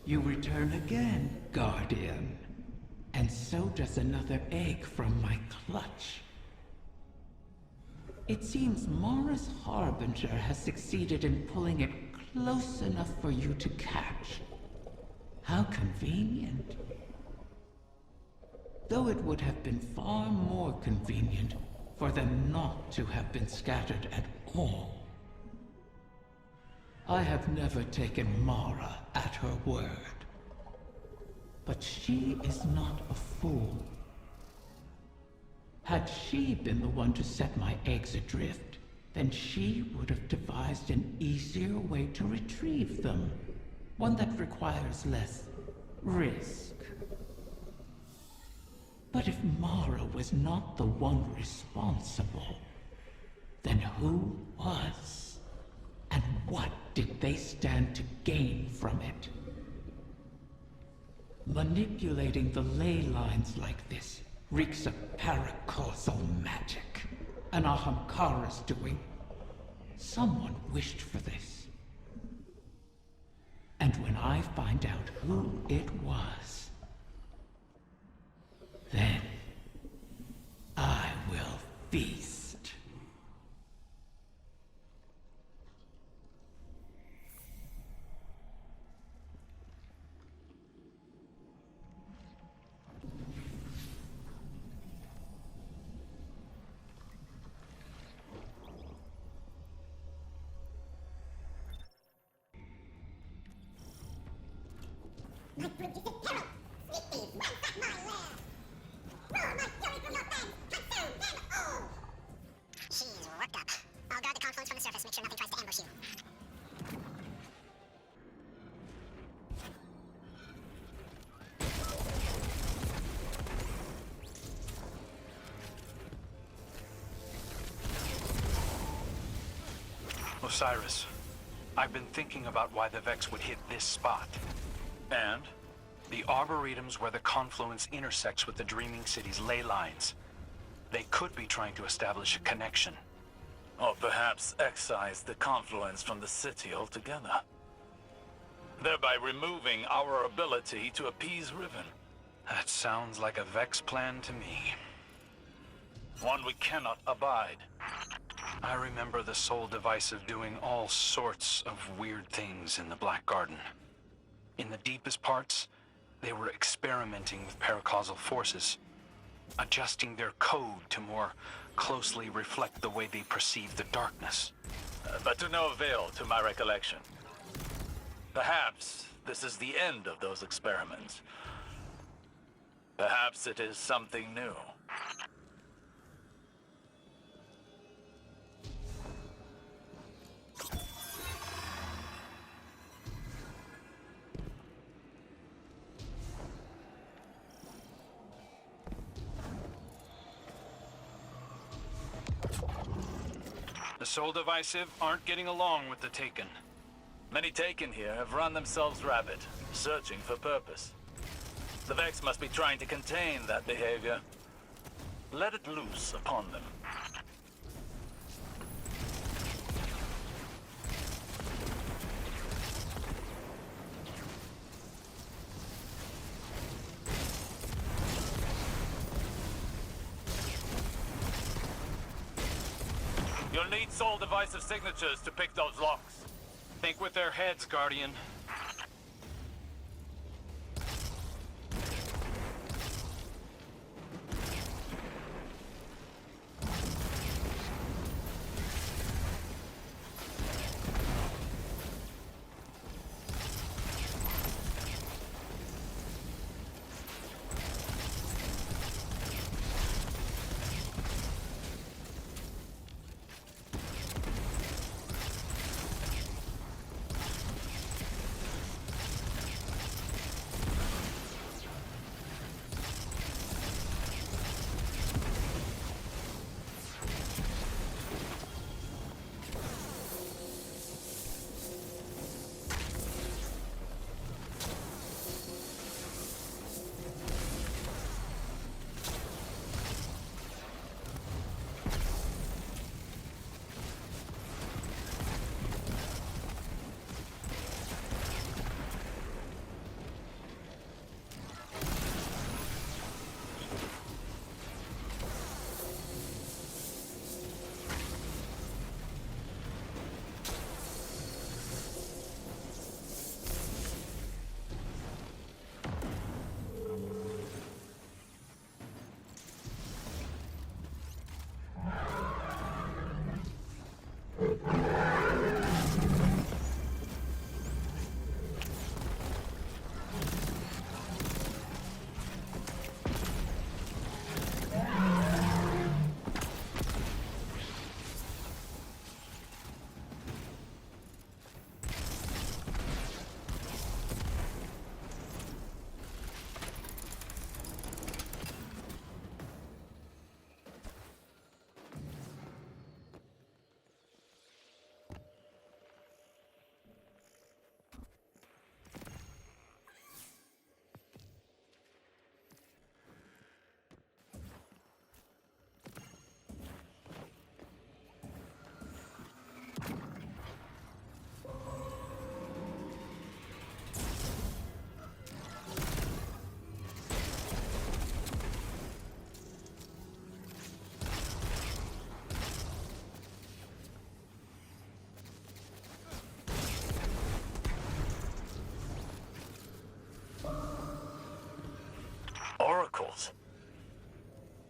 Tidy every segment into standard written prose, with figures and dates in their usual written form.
You return again, Guardian. And so does another egg from my clutch. It seems Mara's Harbinger has succeeded in pulling it close enough for you to catch. How convenient. Though it would have been far more convenient for them not to have been scattered at all. I have never taken Mara at her word. But she is not a fool. Had she been the one to set my eggs adrift, then she would have devised an easier way to retrieve them. One that requires less risk. But if Mara was not the one responsible, then who was? And what did they stand to gain from it? Manipulating the ley lines like this reeks of paracausal magic. An Ahamkara's doing. Someone wished for this. And when I find out who it was, then I will feast. My bridge is in peril! Sweet thieves, ransack my lair! Roar my fury from your fangs! Consume them all! She's worked up. I'll guard the confluence from the surface, make sure nothing tries to ambush you. Osiris, I've been thinking about why the Vex would hit this spot. And? The Arboretum's where the confluence intersects with the Dreaming City's ley lines. They could be trying to establish a connection. Or perhaps excise the confluence from the city altogether. Thereby removing our ability to appease Riven. That sounds like a Vex plan to me. One we cannot abide. I remember the Soul Divisive doing all sorts of weird things in the Black Garden. In the deepest parts, they were experimenting with paracausal forces, adjusting their code to more closely reflect the way they perceive the darkness. But to no avail to my recollection. Perhaps this is the end of those experiments. Perhaps it is something new. The Soul Divisive aren't getting along with the Taken. Many Taken here have run themselves rabbit, searching for purpose. The Vex must be trying to contain that behavior. Let it loose upon them. You'll need Soul Divisive signatures to pick those locks. Think with their heads, Guardian.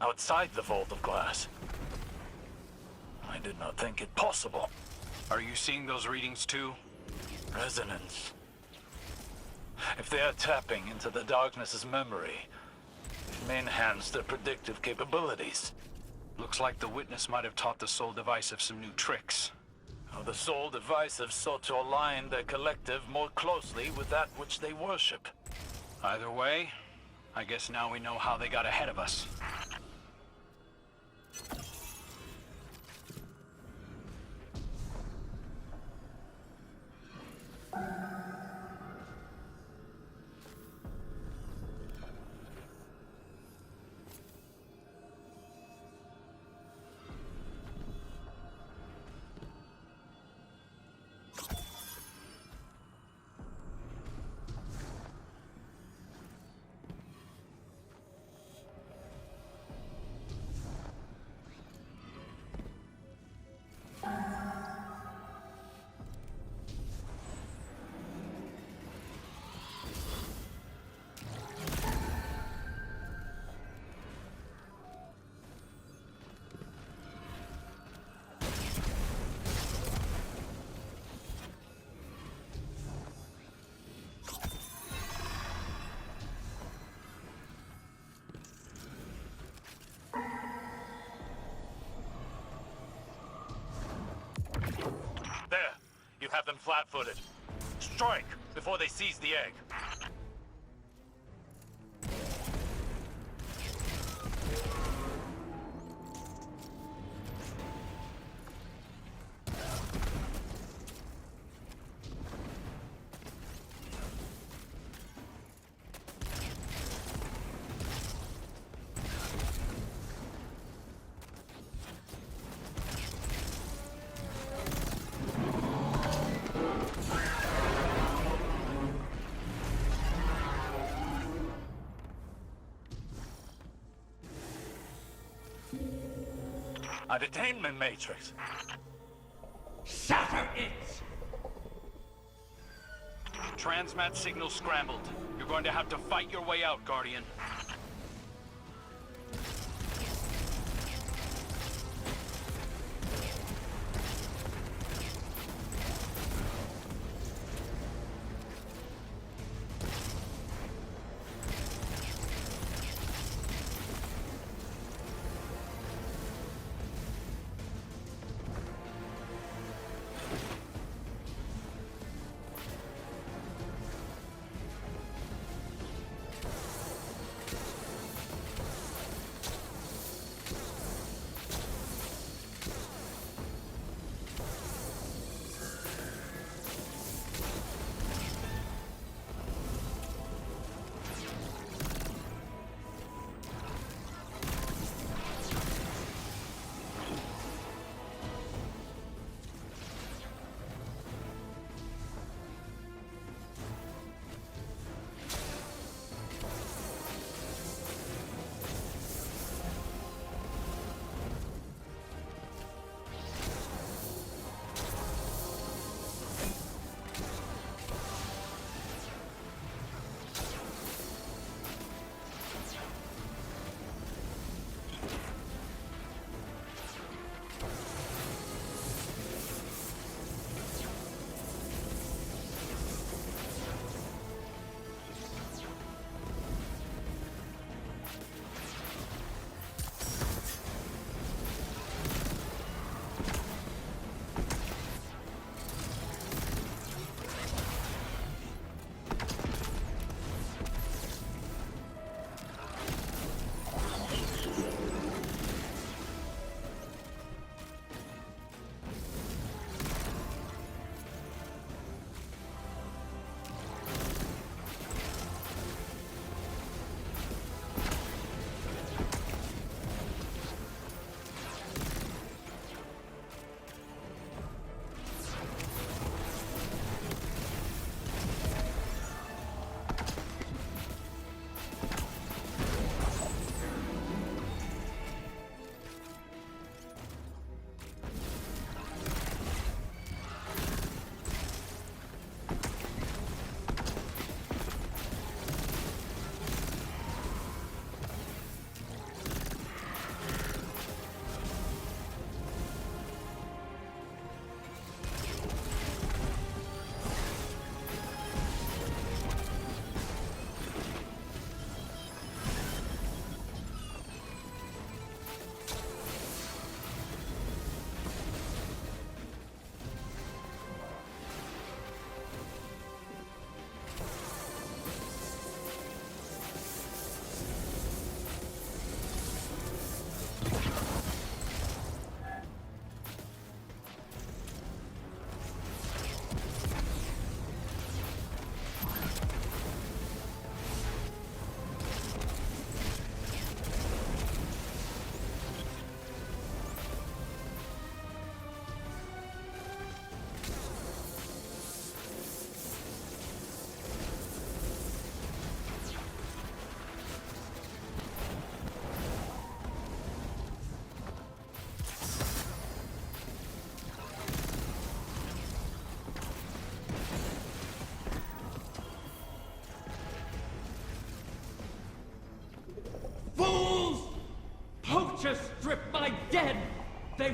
outside the Vault of Glass. I did not think it possible. Are you seeing those readings too? Resonance. If they are tapping into the darkness's memory, it may enhance their predictive capabilities. Looks like the witness might have taught the Soul Divisive some new tricks. How the Soul Divisive sought to align their collective more closely with that which they worship. Either way, I guess now we know how they got ahead of us. There! You have them flat-footed. Strike before they seize the egg. A detainment matrix. Shatter it! Transmat signal scrambled. You're going to have to fight your way out, Guardian.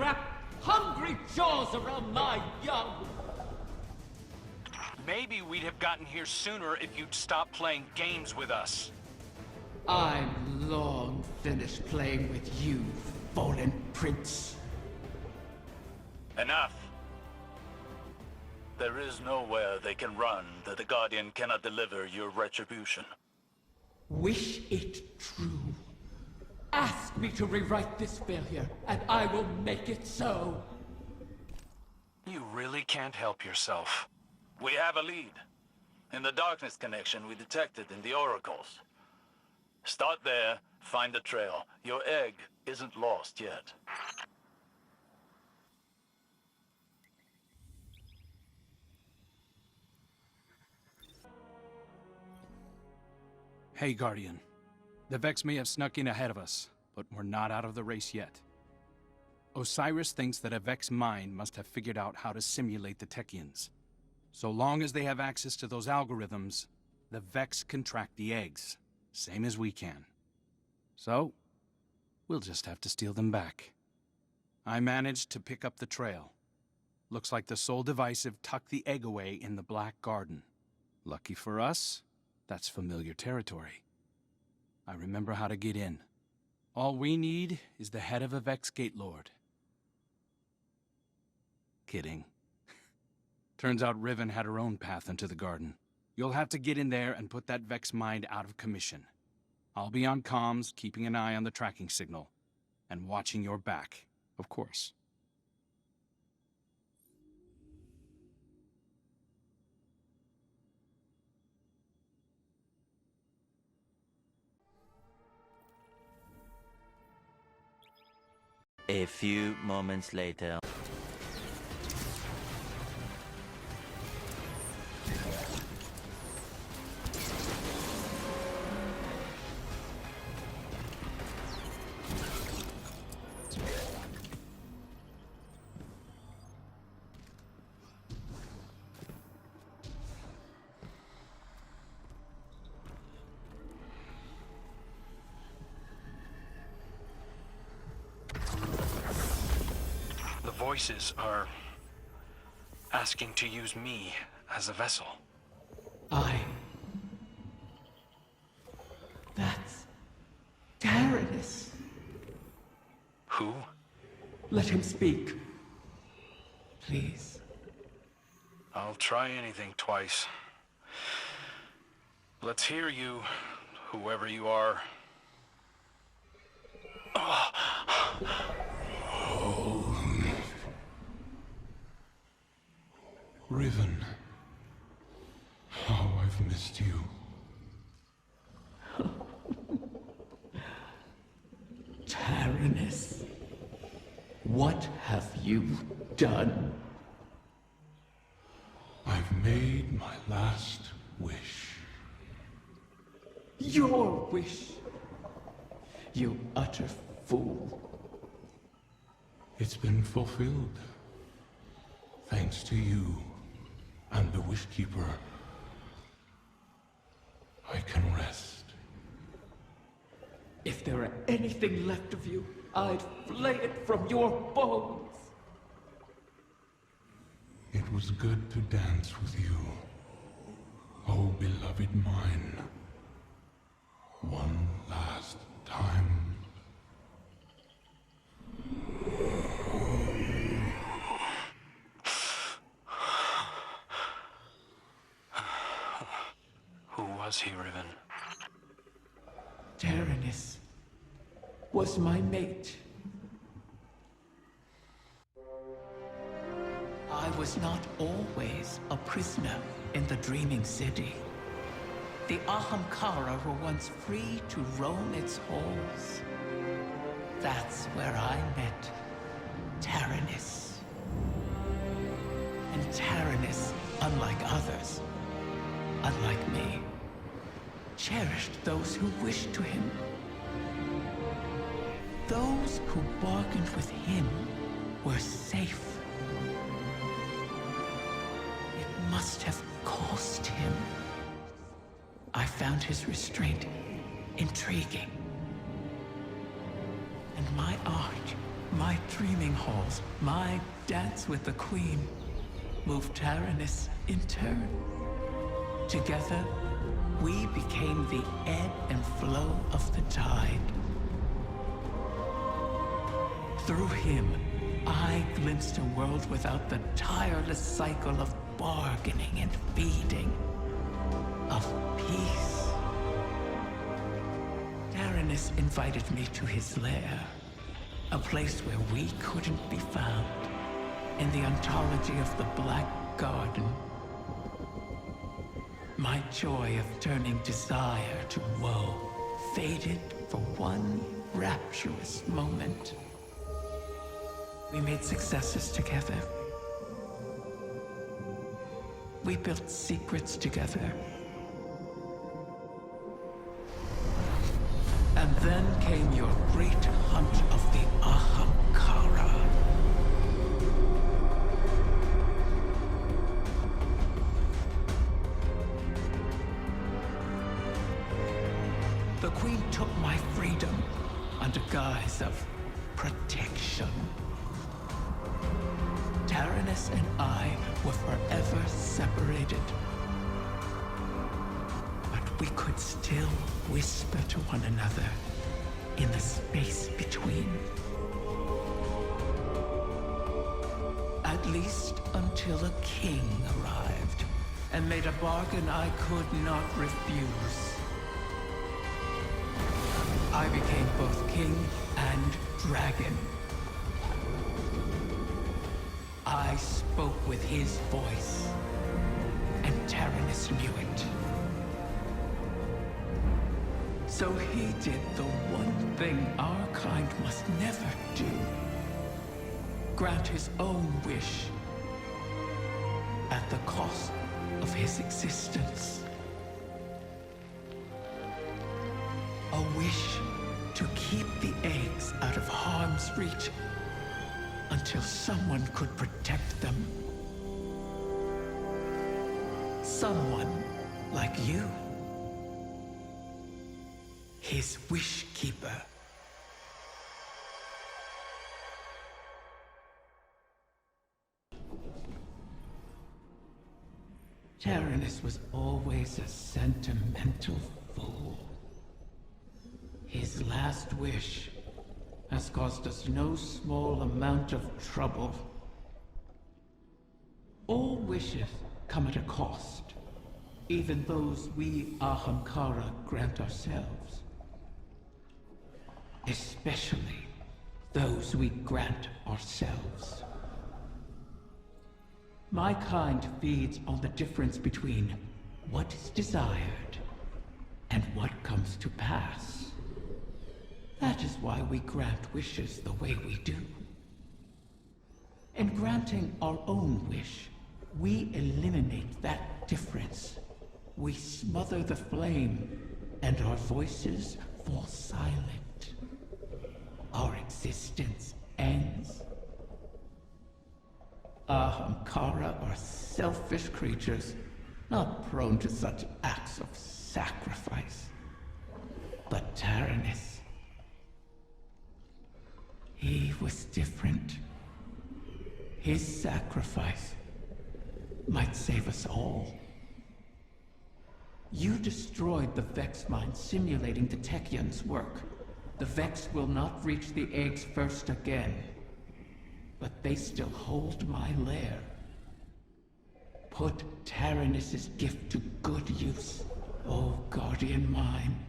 wrap hungry jaws around my young. Maybe we'd have gotten here sooner if you'd stopped playing games with us. I'm long finished playing with you, fallen prince. Enough. There is nowhere they can run that the Guardian cannot deliver your retribution. Wish it true. Ask me to rewrite this failure, and I will make it so. You really can't help yourself. We have a lead. In the darkness connection we detected in the oracles. Start there, find the trail. Your egg isn't lost yet. Hey, Guardian. The Vex may have snuck in ahead of us, but we're not out of the race yet. Osiris thinks that a Vex mind must have figured out how to simulate the Techians. So long as they have access to those algorithms, the Vex can track the eggs, same as we can. So, we'll just have to steal them back. I managed to pick up the trail. Looks like the Soul Divisive tucked the egg away in the Black Garden. Lucky for us, that's familiar territory. I remember how to get in. All we need is the head of a Vex Gate Lord. Kidding. Turns out Riven had her own path into the garden. You'll have to get in there and put that Vex mind out of commission. I'll be on comms, keeping an eye on the tracking signal. And watching your back, of course. A few moments later. The voices are asking to use me as a vessel. That's Taranis. Who? Let him speak. Please. I'll try anything twice. Let's hear you, whoever you are. Riven, how I've missed you. Taranis, what have you done? I've made my last wish. Your wish, you utter fool. It's been fulfilled. Thanks to you and the Wishkeeper, I can rest. If there were anything left of you, I'd flay it from your bones. It was good to dance with you, oh beloved mine. One last time. Who was he, Riven? Taranis was my mate. I was not always a prisoner in the Dreaming City. The Ahamkara were once free to roam its halls. That's where I met Taranis. And Taranis, unlike others, unlike me, cherished those who wished to him. Those who bargained with him were safe. It must have cost him. I found his restraint intriguing. And my art My dreaming halls, my dance with the Queen, moved Taranis in turn. Together, we became the ebb and flow of the tide. Through him, I glimpsed a world without the tireless cycle of bargaining and feeding, of peace. Taranis invited me to his lair, a place where we couldn't be found, in the ontology of the Black Garden. My joy of turning desire to woe faded for one rapturous moment. We made successes together. We built secrets together. And then came your great hunt of the Ahamkara. The Queen took my freedom under guise of protection. Taranis and I were forever separated. But we could still whisper to one another in the space between. At least until a king arrived and made a bargain I could not refuse. I became both king and dragon. I spoke with his voice, and Taranis knew it. So he did the one thing our kind must never do. Grant his own wish at the cost of his existence. A wish to keep the eggs out of harm's reach until someone could protect them. Someone like you. His wish keeper. Taranis was always a sentimental fool. His last wish has caused us no small amount of trouble. All wishes come at a cost, even those we Ahamkara grant ourselves. Especially those we grant ourselves. My kind feeds on the difference between what is desired and what comes to pass. That is why we grant wishes the way we do. In granting our own wish, we eliminate that difference. We smother the flame, and our voices fall silent. Our existence ends. Ahamkara are selfish creatures, not prone to such acts of sacrifice. But Taranis, he was different. His sacrifice might save us all. You destroyed the Vex mine simulating the Techion's work. The Vex will not reach the eggs first again. But they still hold my lair. Put Taranis' gift to good use, O guardian mine.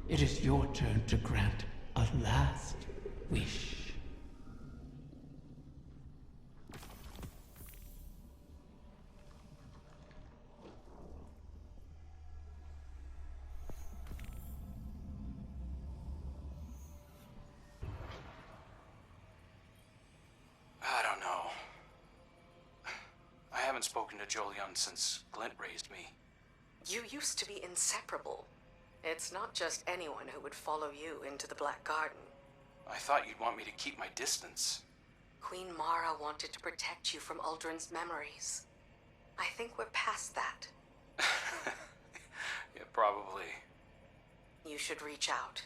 It is your turn to grant a last wish. I don't know. I haven't spoken to Jolyon since Glint raised me. You used to be inseparable. It's not just anyone who would follow you into the Black Garden. I thought you'd want me to keep my distance. Queen Mara wanted to protect you from Uldren's memories. I think we're past that. Yeah, probably. You should reach out.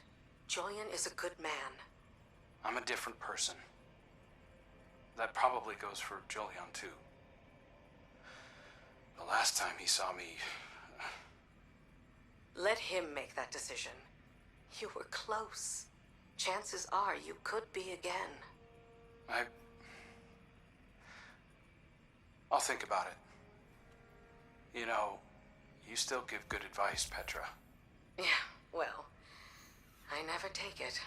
Jolyon is a good man. I'm a different person. That probably goes for Jolyon, too. The last time he saw me... Let him make that decision. You were close. Chances are you could be again. I'll think about it. You know, you still give good advice, Petra. Yeah, well, I never take it.